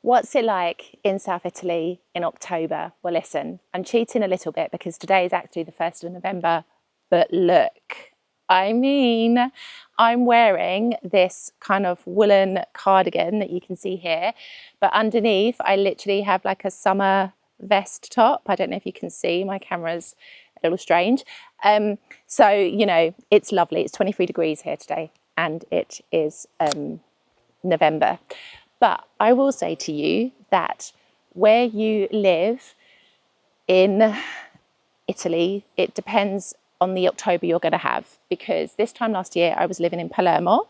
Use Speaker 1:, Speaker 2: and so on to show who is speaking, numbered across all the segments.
Speaker 1: What's it like in South Italy in October? Well, listen, I'm cheating a little bit because today is actually the 1st of November, but look, I'm wearing this kind of woolen cardigan that you can see here, but underneath I literally have like a summer vest top. I don't know if you can see, my camera's a little strange. So, you know, it's lovely. It's 23 degrees here today and it is November. But I will say to you that where you live in Italy, it depends on the October you're going to have, because this time last year I was living in Palermo,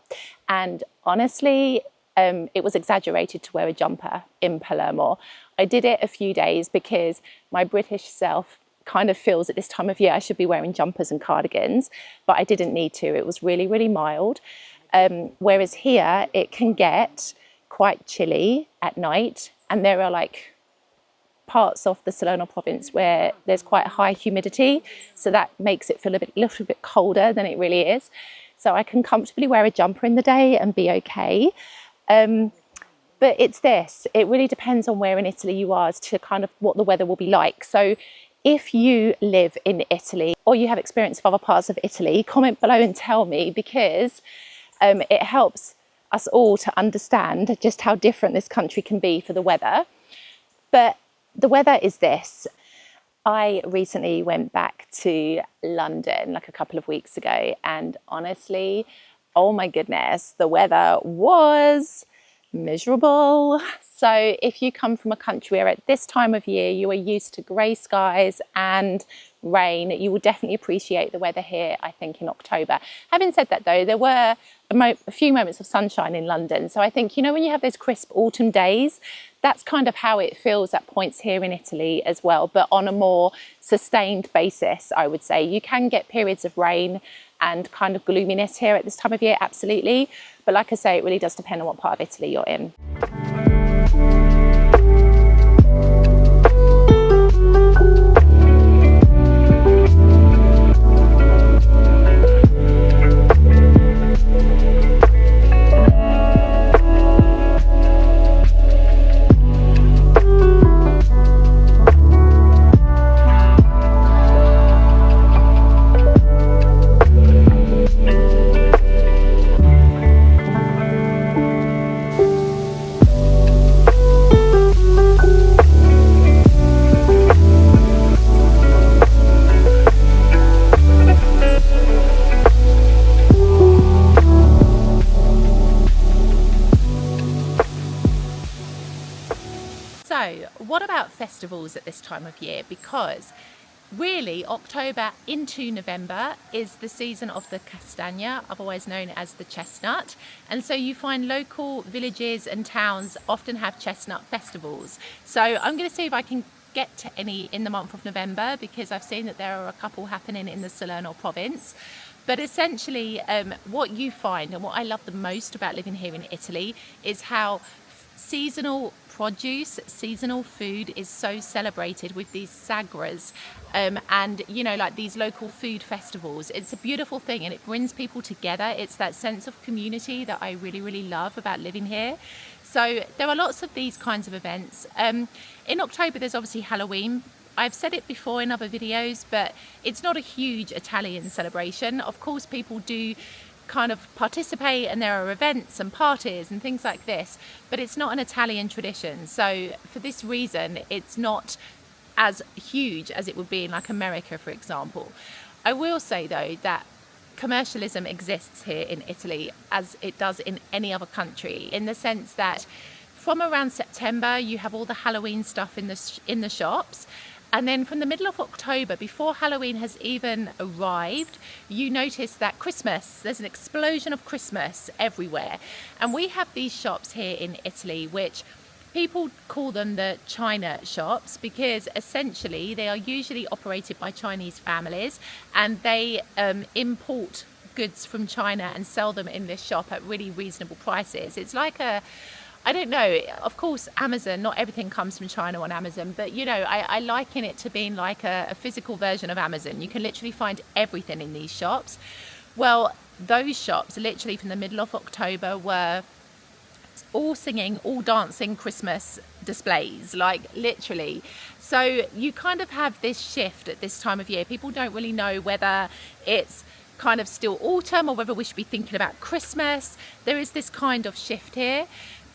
Speaker 1: and honestly it was exaggerated to wear a jumper in Palermo. I did it a few days because my British self kind of feels at this time of year I should be wearing jumpers and cardigans, but I didn't need to. It was really, really mild. Whereas here it can get quite chilly at night, and there are like parts of the Salerno province where there's quite high humidity, so that makes it feel a little bit colder than it really is. So I can comfortably wear a jumper in the day and be okay. But it really depends on where in Italy you are as to kind of what the weather will be like. So if you live in Italy or you have experience of other parts of Italy, comment below and tell me, because it helps us all to understand just how different this country can be for the weather. But the weather is this. I recently went back to London like a couple of weeks ago, and honestly, oh my goodness, the weather was miserable. So if you come from a country where at this time of year you are used to grey skies and rain, you will definitely appreciate the weather here, I think, in October. Having said that though, there were a few moments of sunshine in London. So I think, you know, when you have those crisp autumn days, that's kind of how it feels at points here in Italy as well, but on a more sustained basis, I would say. You can get periods of rain and kind of gloominess here at this time of year, absolutely. But like I say, it really does depend on what part of Italy you're in. So what about festivals at this time of year? Because really October into November is the season of the castagna, otherwise known as the chestnut. And so you find local villages and towns often have chestnut festivals. So I'm going to see if I can get to any in the month of November, because I've seen that there are a couple happening in the Salerno province. But essentially what you find, and what I love the most about living here in Italy, is how seasonal produce, seasonal food is so celebrated with these sagras and, you know, like these local food festivals. It's a beautiful thing and it brings people together. It's that sense of community that I really, really love about living here. So there are lots of these kinds of events. In October, there's obviously Halloween. I've said it before in other videos, but it's not a huge Italian celebration. Of course, people do kind of participate and there are events and parties and things like this, but it's not an Italian tradition. So for this reason, it's not as huge as it would be in like America, for example. I will say though that commercialism exists here in Italy as it does in any other country, in the sense that from around September you have all the Halloween stuff in the shops. And then from the middle of October, before Halloween has even arrived, you notice that there's an explosion of Christmas everywhere. And we have these shops here in Italy, which people call them the China shops, because essentially they are usually operated by Chinese families, and they import goods from China and sell them in this shop at really reasonable prices. It's like I don't know, of course Amazon, not everything comes from China on Amazon, but you know, I liken it to being like a physical version of Amazon. You can literally find everything in these shops. Well, those shops literally from the middle of October were all singing, all dancing Christmas displays, like literally. So you kind of have this shift at this time of year. People don't really know whether it's kind of still autumn or whether we should be thinking about Christmas. There is this kind of shift here.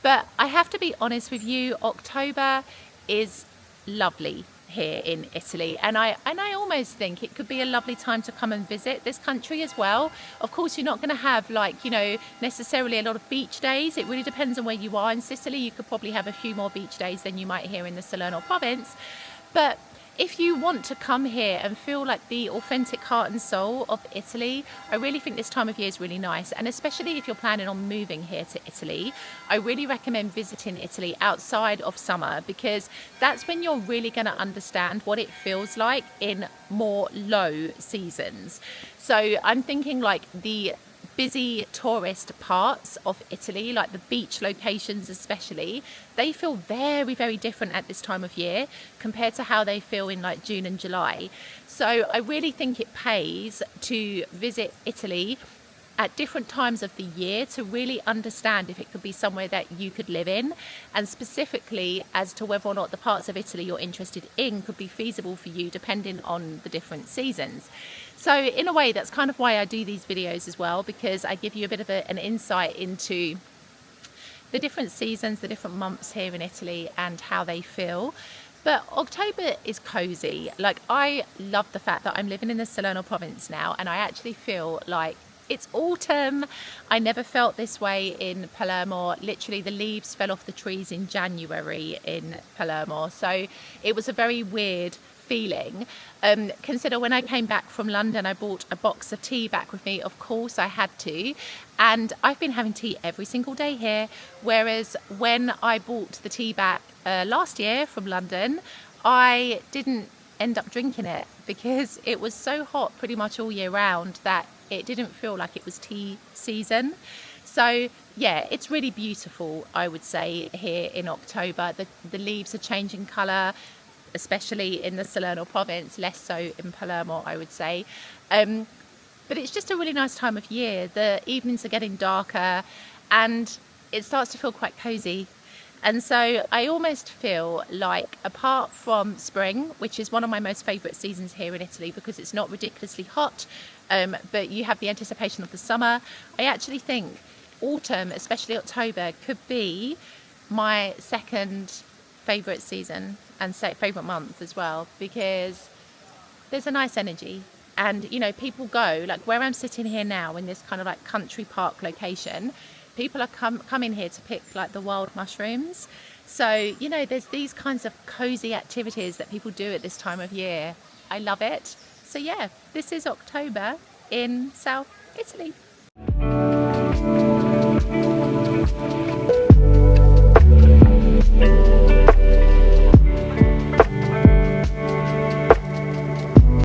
Speaker 1: But I have to be honest with you, October is lovely here in Italy, and I almost think it could be a lovely time to come and visit this country as well. Of course, you're not going to have, like, you know, necessarily a lot of beach days. It really depends on where you are in Sicily. You could probably have a few more beach days than you might here in the Salerno province. But if you want to come here and feel like the authentic heart and soul of Italy, I really think this time of year is really nice. And especially if you're planning on moving here to Italy, I really recommend visiting Italy outside of summer, because that's when you're really going to understand what it feels like in more low seasons. So I'm thinking like the busy tourist parts of Italy, like the beach locations especially, they feel very, very different at this time of year compared to how they feel in like June and July. So I really think it pays to visit Italy at different times of the year to really understand if it could be somewhere that you could live in, and specifically as to whether or not the parts of Italy you're interested in could be feasible for you depending on the different seasons. So in a way, that's kind of why I do these videos as well, because I give you a bit of an insight into the different seasons, the different months here in Italy and how they feel. But October is cozy. Like, I love the fact that I'm living in the Salerno province now, and I actually feel like it's autumn. I never felt this way in Palermo. Literally, the leaves fell off the trees in January in Palermo. So it was a very weird feeling. Consider when I came back from London, I bought a box of tea back with me. Of course I had to, and I've been having tea every single day here, whereas when I bought the tea back last year from London, I didn't end up drinking it because it was so hot pretty much all year round that it didn't feel like it was tea season. So yeah, it's really beautiful, I would say, here in October. The leaves are changing colour, especially in the Salerno province, less so in Palermo, I would say. But it's just a really nice time of year. The evenings are getting darker and it starts to feel quite cozy. And so I almost feel like, apart from spring, which is one of my most favourite seasons here in Italy because it's not ridiculously hot, but you have the anticipation of the summer, I actually think autumn, especially October, could be my second favourite season and favourite month as well, because there's a nice energy. And, you know, people go, like where I'm sitting here now in this kind of like country park location, people are coming here to pick like the wild mushrooms. So, you know, there's these kinds of cozy activities that people do at this time of year. I love it. So yeah, this is October in South Italy.